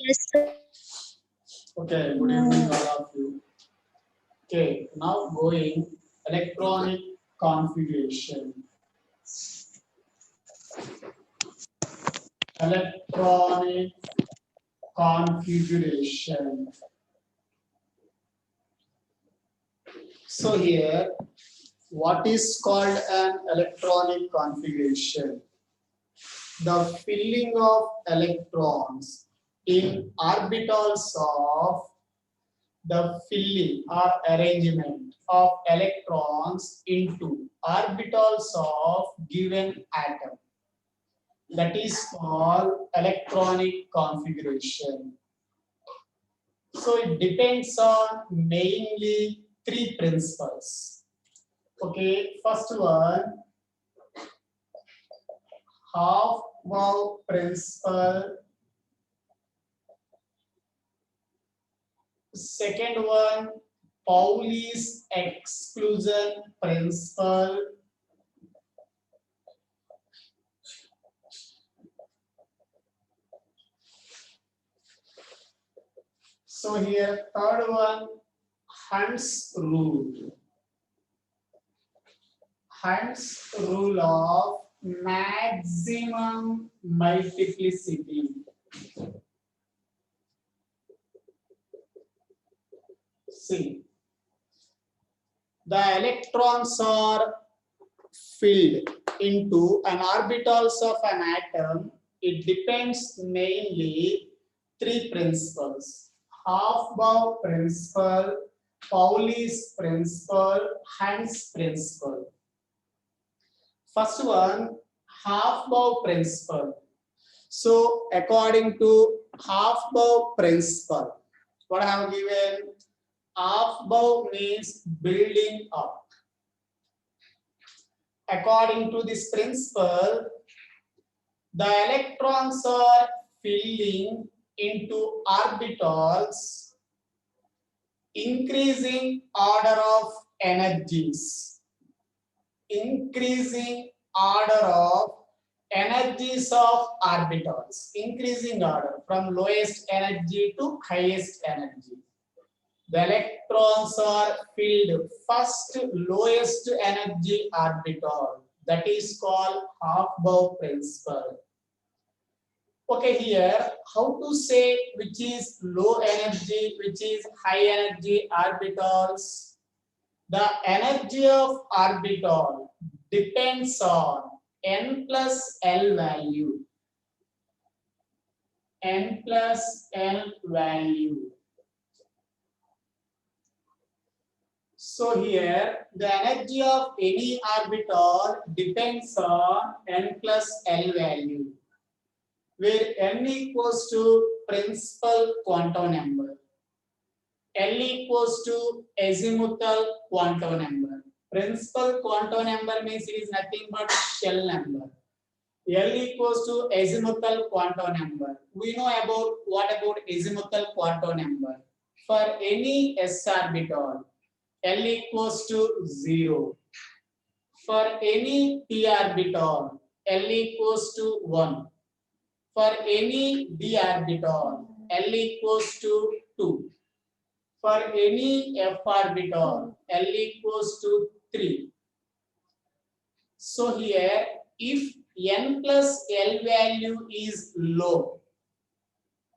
Yes, sir. Okay, good evening all of you. Okay, now going electronic configuration. Electronic configuration. So here, what is called an electronic configuration? The filling of electrons in orbitals of the filling or arrangement of electrons into orbitals of given atom. That is called electronic configuration. So it depends on mainly three principles. Okay, first one, Hofbauer principle. Second one, Pauli's exclusion principle. So here, third one, Hund's rule. Hund's rule of maximum multiplicity. See, the electrons are filled into an orbitals of an atom. It depends mainly three principles: Hofbauer principle, Pauli's principle, Hund's principle. First one, Hofbauer principle. So according to Hofbauer principle, what I have given, Hofbauer means building up. According to this principle, the electrons are filling into orbitals, increasing order of energies. Increasing order of energies of orbitals. Increasing order from lowest energy to highest energy. The electrons are filled first lowest energy orbital. That is called Hofbauer principle. Okay, here how to say which is low energy, which is high energy orbitals. The energy of orbital depends on n plus L value. N plus L value. So here the energy of any orbital depends on n plus L value, where n equals to principal quantum number, L equals to azimuthal quantum number. Principal quantum number means it is nothing but shell number. L equals to azimuthal quantum number. We know about what about azimuthal quantum number. For any s orbital, L equals to 0. For any p orbital, L equals to 1. For any d orbital, L equals to 2. For any f orbital, L equals to 3. So here, if n plus L value is low,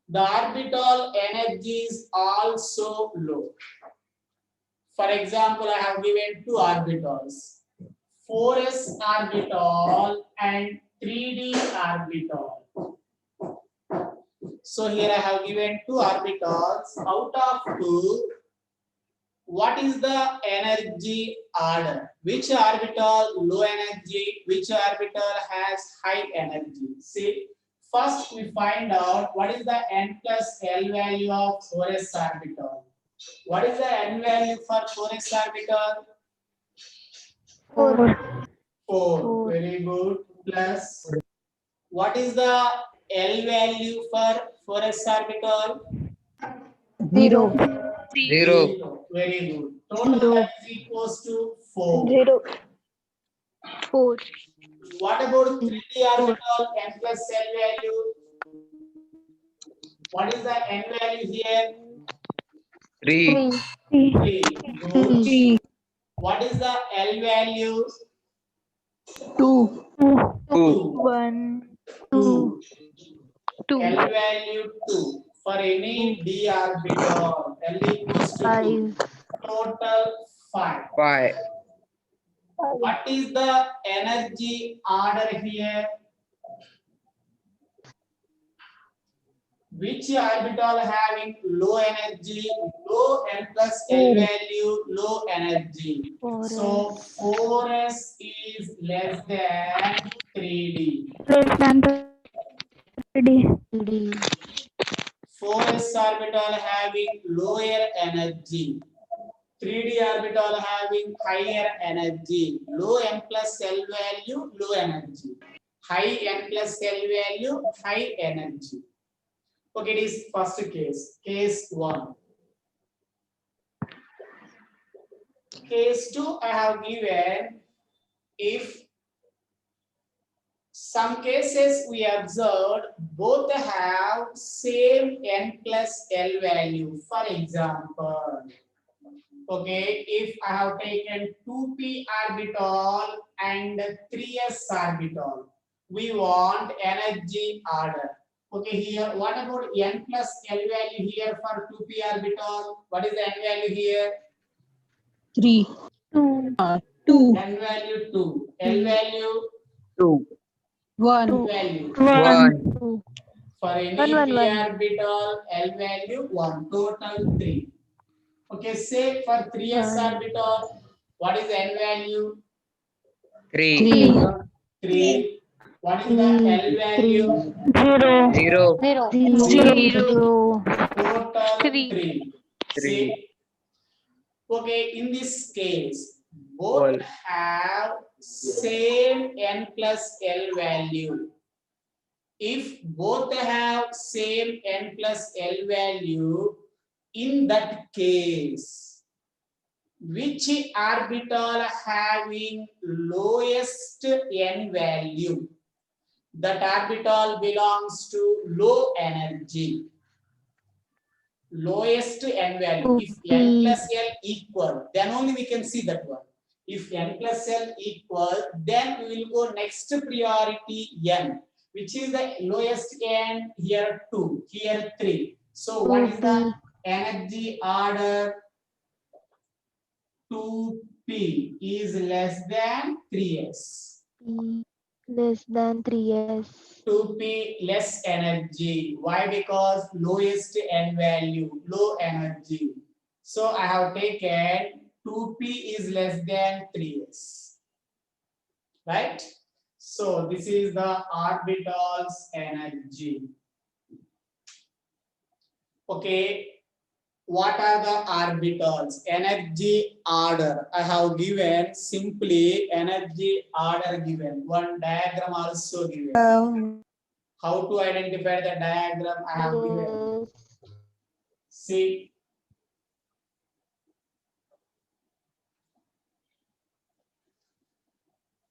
the orbital energy is also low. For example, I have given two orbitals, 4s orbital and 3d orbital. So here I have given two orbitals. Out of two, what is the energy order? Which orbital low energy? Which orbital has high energy? See, first we find out what is the n plus L value of 4s orbital. What is the n value for 4s orbital? 4. 4. Very good. Plus, what is the L value for 4s orbital? 0. 0. Very good. Total Zero. is equals to 4. 0. 4. What about 3D orbital n plus L value? What is the n value here? 3. 3. Good. What is the L value? 2. 2. 1. 2. 2. L value 2. For any d orbital, L equals to 2. 5. Total 5. 5. What is the energy order here? Which orbital having low energy, low n plus L value, low energy? 4s. So 4s is less than 3d. Less than 3D. 4s orbital having lower energy. 3d orbital having higher energy. Low n plus L value, low energy. High n plus L value, high energy. Okay, it is first case. Case 1. Case 2, I have given if some cases we observed both have same n plus L value. For example, okay, if I have taken 2p orbital and 3s orbital, we want energy order. Okay, here, what about n plus L value here for 2p orbital? What is the n value here? 3. 2. N value 2. L value 2. 1. value. 1. For any One, p one. orbital, L value 1. Total 3. Okay, say for 3s orbital, what is n value? 3. 3. What is the L value? 0. 0. Total 3. 3. 3. See, okay, in this case, both All. have same n plus L value. If both have same n plus L value, in that case, which orbital having lowest n value? That orbital belongs to low energy. Lowest n value. If n plus L equal, then only we can see that one. If n plus L equal, then we will go next priority n, which is the lowest n, here 2, here 3. So what is the energy order? 2p is less than 3s. Less than 3s. 2p less energy. Why? Because lowest n value, low energy. So I have taken 2p is less than 3s. Right? So this is the orbital's energy. Okay. What are the orbitals? Energy order. I have given simply energy order given. One diagram also given. How to identify the diagram I have given? See.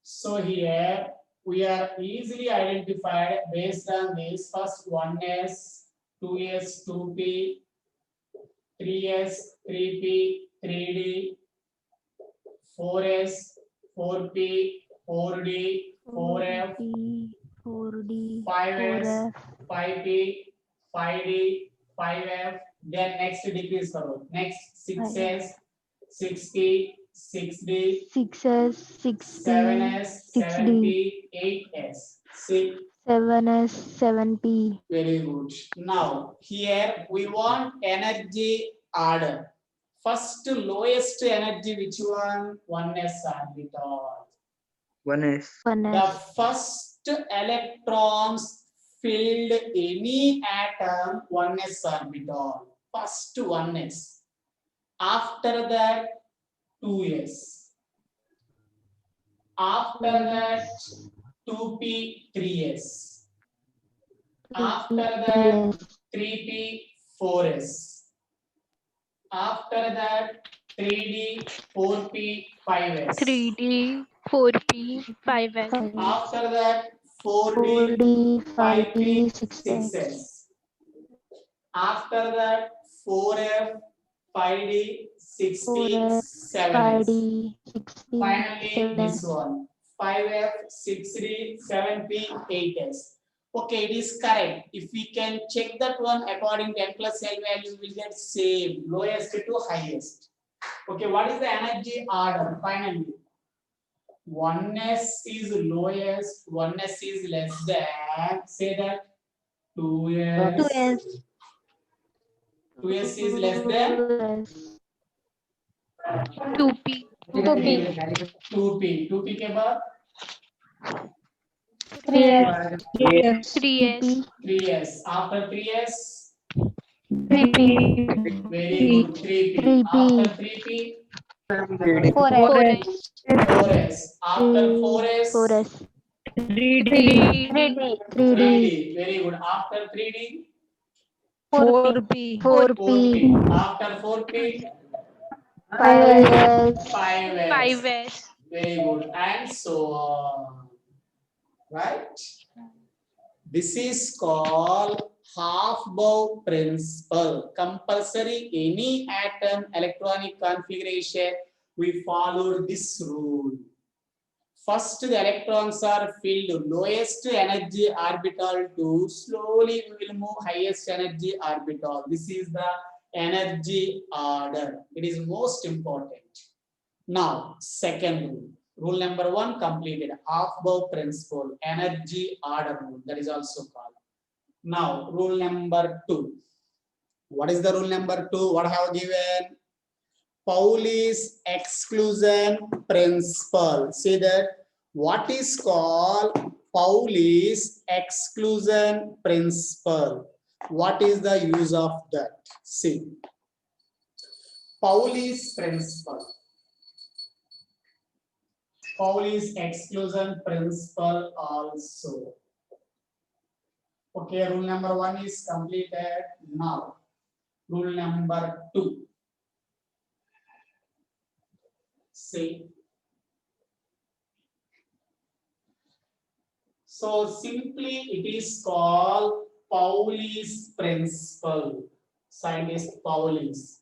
So here we are easily identified based on this. First 1s, 2s, 2p, 3s, 3p, 3d, 4s, 4p, 4d, 4f, 4D. 5s, 5p, 5d, 5f. Then next decrease करो. Next 6s, 6p, 6d, 6s. 6D. 7s, 7p, 8s. See. 7s. 7p. Very good. Now here we want energy order. First lowest energy, which one? 1s orbital. 1s. The first electrons filled any atom 1s orbital. First 1s. After that 2s. After that 2p 3s. After that 3p 4s. After that 3d 4p 5s. 3D. 4p. 5s. After that 4d 4D. 5p 5p. 6s. 6s. After that, 4f, 5d, 6d, 4f, 7s. 5d, 6d, Finally, 7s. this one, 5f, 6d, 7p, 8s. Okay, it is correct. If we can check that one according to n plus L value, we will get same, lowest to highest. Okay, what is the energy order? Finally, 1s is lowest, 1s is less than, say that 2s. 2s. 2s is less than 2p. 2p. 2p के बाद 3s. 3s. 3s. 3s. After 3s, 3p. very good. 3p. 3p. After 3p, 4s. 4s. After 4s, 4s. 3d. 3d. 3d. Very good. After 3d, 4p. 4p. After 4p, 5s. 5s. 5s. Very good. And so on. Right? This is called half-bow principle. Compulsory any atom electronic configuration, we follow this rule. First, the electrons are filled lowest energy orbital to slowly we will move highest energy orbital. This is the energy order. It is most important. Now, second rule. Rule number 1 completed. Half-bow principle, energy order rule. That is also called. Now, rule number 2. What is the rule number 2? What I have given? Pauli's exclusion principle. See that? What is called Pauli's exclusion principle? What is the use of that? See. Pauli's principle. Pauli's exclusion principle also. Okay, rule number 1 is completed. Now, rule number 2. See. So simply it is called Pauli's principle. Scientist Pauli's.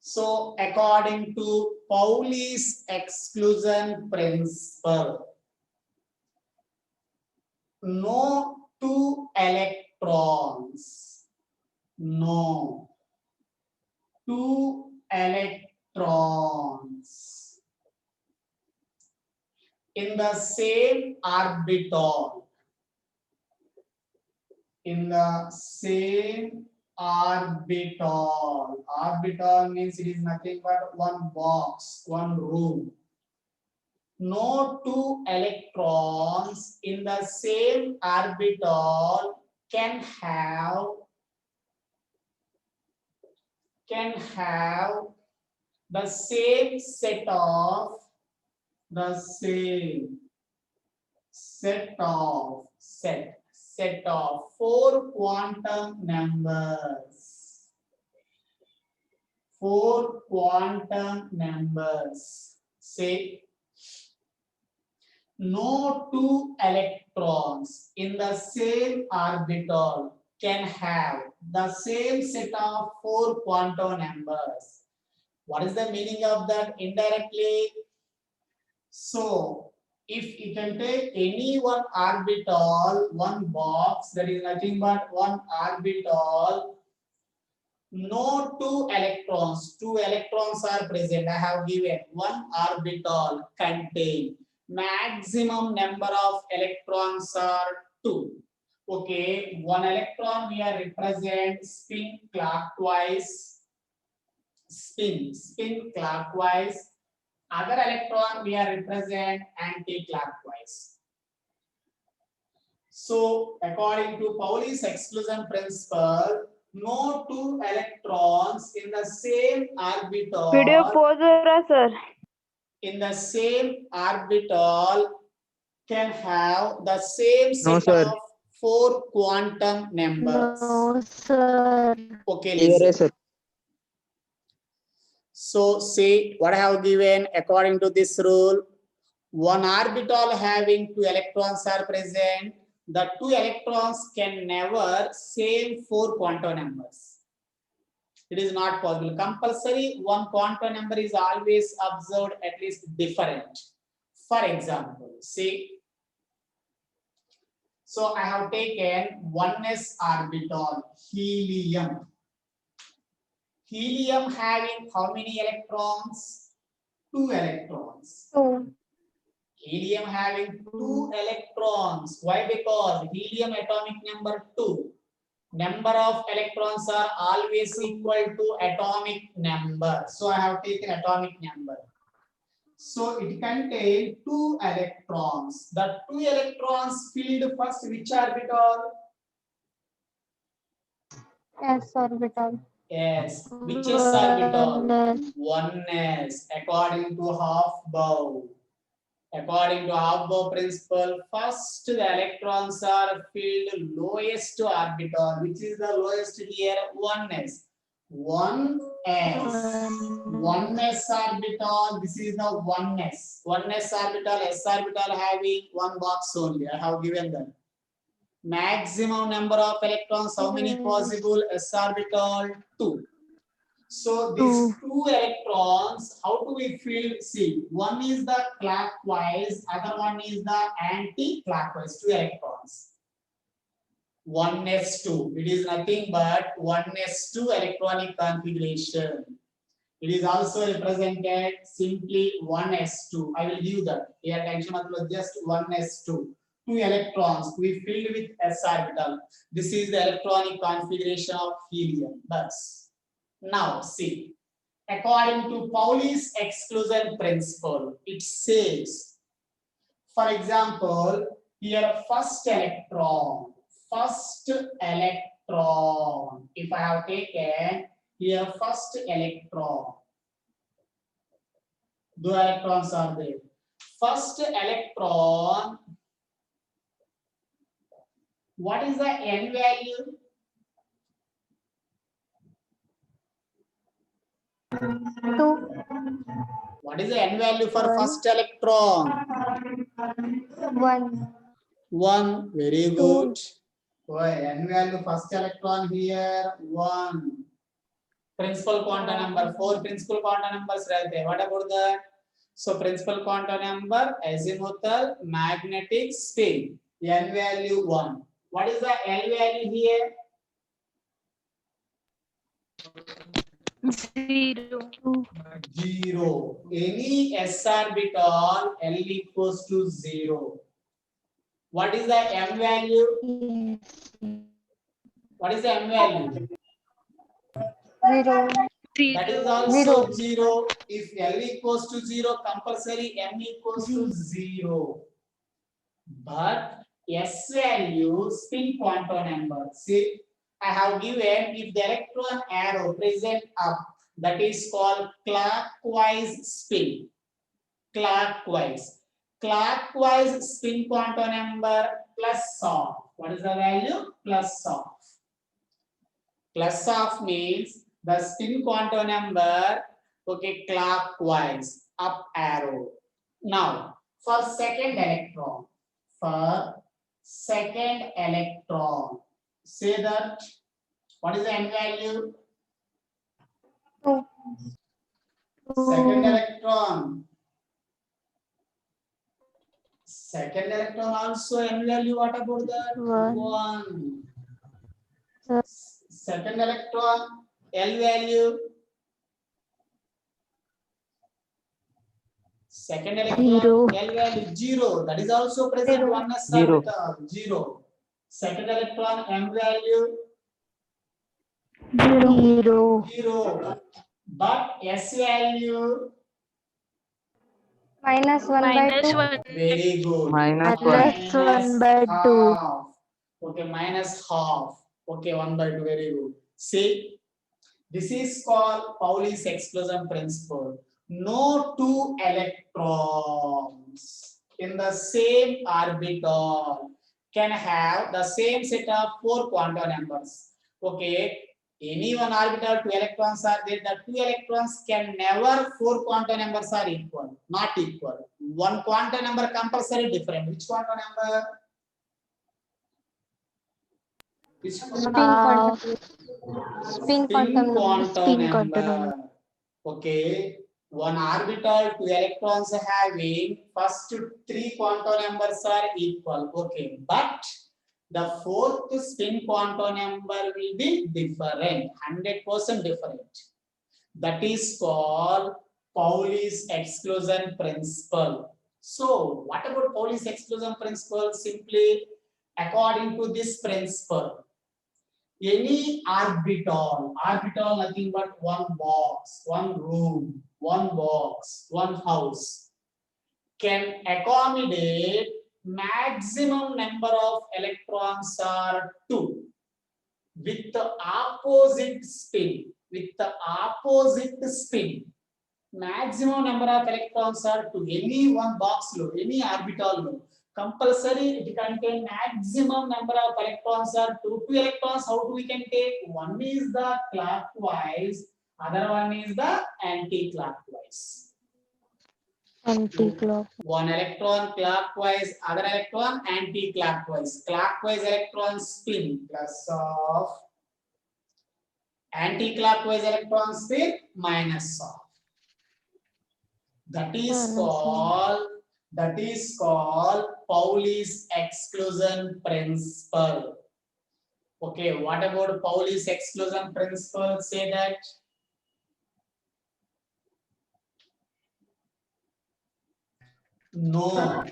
So according to Pauli's exclusion principle, no two electrons, no two electrons in the same orbital, in the same orbital. Orbital means it is nothing but one box, one room. No two electrons in the same orbital can have the same set of set of 4 quantum numbers. 4 quantum numbers. Say no two electrons in the same orbital can have the same set of 4 quantum numbers. What is the meaning of that indirectly? So, if you can take any one orbital, one box, that is nothing but one orbital, no two electrons are present. I have given one orbital contain maximum number of electrons are 2. Okay, one electron we are represent spin clockwise, spin clockwise. Other electron we are represent anti-clockwise. So according to Pauli's exclusion principle, no two electrons in the same orbital. Video pause हो रहा sir. In the same orbital can have the same No, set sir. of 4 quantum numbers. No, sir. Okay, Clear hai, listen. sir. So see what I have given according to this rule. One orbital having 2 electrons are present. the two electrons can never same four quantum numbers. It is not possible. Compulsory one quantum number is always observed at least different. For example, see. So I have taken 1s orbital, helium. Helium having how many electrons? 2 electrons. 2. Helium having 2 electrons. Why? Because helium atomic number 2. Number of electrons are always equal to atomic number. So I have taken atomic number. So it contains 2 electrons. The 2 electrons filled first which orbital? S orbital. Yes. Which is orbital? 1s. 1s. According to Hofbauer. According to Hofbauer principle, first the electrons are filled lowest orbital. Which is the lowest here? 1s. 1s. 1s orbital. This is the 1s. 1s orbital, s orbital having one box only. I have given them. Maximum number of electrons, how many possible? S orbital 2. So these 2 electrons, how do we fill? See, one is the clockwise, other one is the anti-clockwise. 2 electrons. 1s2. It is nothing but 1s2 electronic configuration. It is also represented simply 1s2. I will give that. Here attention just 1s2. 2 electrons we filled with s orbital. This is the electronic configuration of helium. Thus, now see, according to Pauli's exclusion principle, it says, for example, here first electron. If I have taken here first electron, 2 electrons are there. First electron, what is the n value? 2. What is the n value for first electron? 1. 1. Very good. N value first electron here 1. Principal quantum number 4 principal quantum numbers right there. What about that? So principal quantum number azimuthal magnetic spin n value 1. What is the L value here? 0. 0. Any s orbital L equals to 0. What is the m value? Yes. What is the m value? 0. That is also 0. If L equals to 0, compulsory m equals to 0. But s value spin quantum number. See, I have given if the electron arrow present up, that is called clockwise spin. Clockwise. Clockwise spin quantum number plus of. What is the value? Plus of. Plus of means the spin quantum number, okay, clockwise, up arrow. Now, for second electron, say that, what is the n value? 2. Second electron. Second electron also n value, what about that? 1. Second electron, L value. Second electron, 0. L value 0. That is also present 0. 1s 0. orbital 0. Second electron, M value 0. 0. But S value Minus 1 by 2. very good. Minus Minus 1 by 2. half. Okay, minus half. Okay, 1 by 2. Very good. See, this is called Pauli's exclusion principle. No 2 electrons in the same orbital can have the same set of 4 quantum numbers. Okay, any one orbital 2 electrons are there. The 2 electrons can never 4 quantum numbers are equal, not equal. One quantum number compulsory different. Which quantum number? Which Spin Uh, quantum. Spin quantum number. Spin quantum number. Okay. One orbital, two electrons having first three quantum numbers are equal. Okay. But the fourth spin quantum number will be different, 100% different. That is called Pauli's exclusion principle. So, what about Pauli's exclusion principle? Simply, according to this principle, any orbital nothing but one box, one room, one box, one house, can accommodate maximum number of electrons are 2 with the opposite spin. Maximum number of electrons are 2. Any one box low, any orbital low, compulsory it contain maximum number of electrons are 2. 2 electrons, how do we can take? One is the clockwise, other one is the anti-clockwise. Anti-clock. One electron clockwise, other electron anti-clockwise. Clockwise electron spin plus of anti-clockwise electron spin minus of. That is called Pauli's exclusion principle. Okay, what about Pauli's exclusion principle? Say that. No.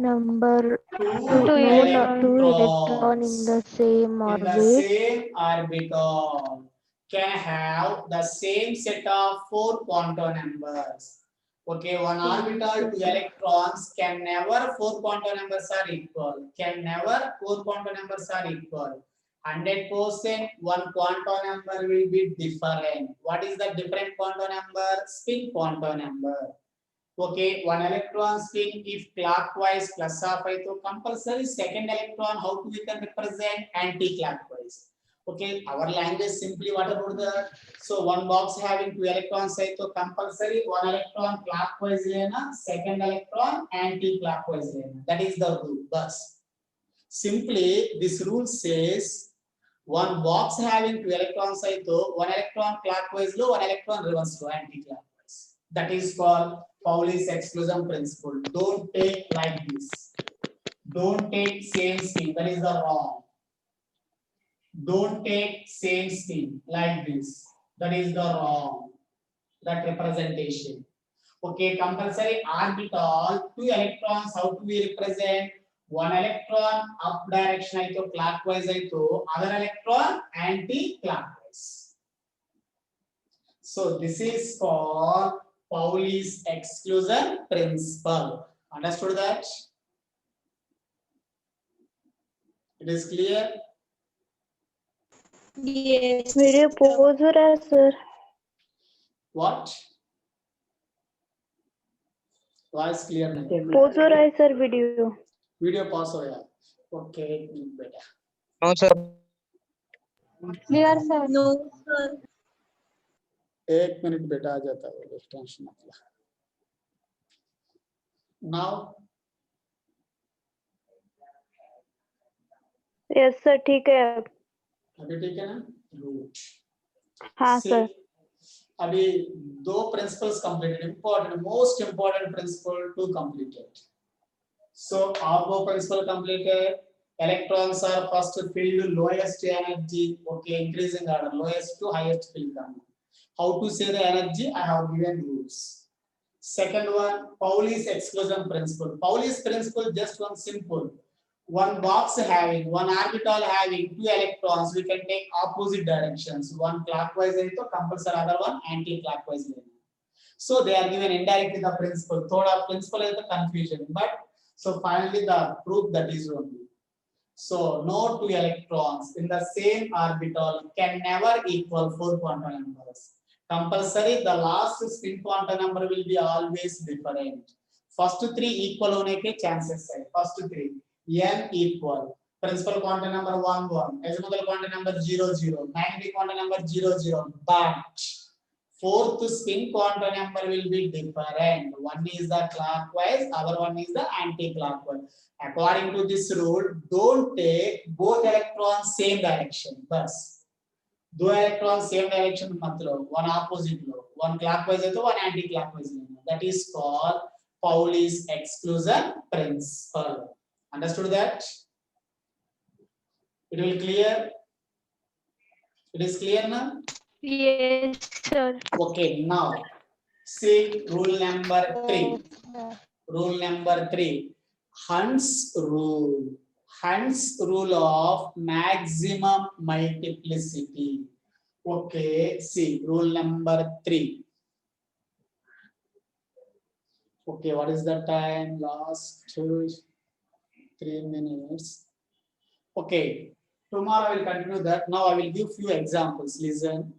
Number Two two electrons electron in the same in the orbit. same orbital can have the same set of 4 quantum numbers. Okay, one orbital, 2 electrons can never 4 quantum numbers are equal. 100% one quantum number will be different. What is the different quantum number? Spin quantum number. Okay, one electron spin if clockwise plus of so compulsory second electron how we can represent anti-clockwise. Okay, our language simply what about the so one box having 2 electrons so compulsory one electron clockwise lena, second electron anti-clockwise lena. That is the rule. Thus, simply this rule says one box having 2 electrons so one electron clockwise low, one electron reverse low anti-clockwise. That is called Pauli's exclusion principle. Don't take like this. Don't take same spin. That is the wrong. Don't take same spin like this. That is the wrong. That representation. Okay, compulsory orbital, 2 electrons. How do we represent? One electron up direction aito clockwise aito, other electron anti-clockwise. So this is called Pauli's exclusion principle. Understood that? It is clear? Yes. Video pause हो रहा है sir. What? Voice clear नहीं. Pause हो रहा है sir video. Video pause हो गया. Okay, एक मिनट बेटा. No, sir. Clear, sir? No, sir. एक मिनट बेटा आ जाता है. टेंशन मत ले. Now. Yes sir, ठीक है. अभी ठीक है ना? Good. हाँ sir. अभी दो principles completed. Important, most important principle to completed. So आपको principle completed. Electrons are first filled lowest energy. Okay, increasing order, lowest to highest field. How to say the energy? I have given rules. Second one, Pauli's exclusion principle. Pauli's principle just one simple. One box having, one orbital having 2 electrons, we can take opposite directions. One clockwise and compulsory, other one anti-clockwise. So they are given indirectly the principle. Thoda principle is the confusion, but so finally the proof that is only. So no 2 electrons in the same orbital can never equal 4 quantum numbers. Compulsory, the last spin quantum number will be always different. First 3 equal होने के chances है. First 3 n equal. Principal quantum number 1 1. Azimuthal quantum number 0 0. Magnetic quantum number 0 0. But fourth spin quantum number will be different. One is the clockwise, other one is the anti-clockwise. According to this rule, don't take both electrons same direction. Bus. Two electrons same direction, matlab, one opposite low, one clockwise, one anti-clockwise. That is called Pauli's exclusion principle. Understood that? It will clear. It is clear now. Yes, sir. Okay, now see rule number 3. Rule number 3. Hunt's rule. Hunt's rule of maximum multiplicity. Okay, see rule number 3. Okay, what is the time? Last 3 minutes. Okay, tomorrow I will continue that. Now I will give few examples. Listen.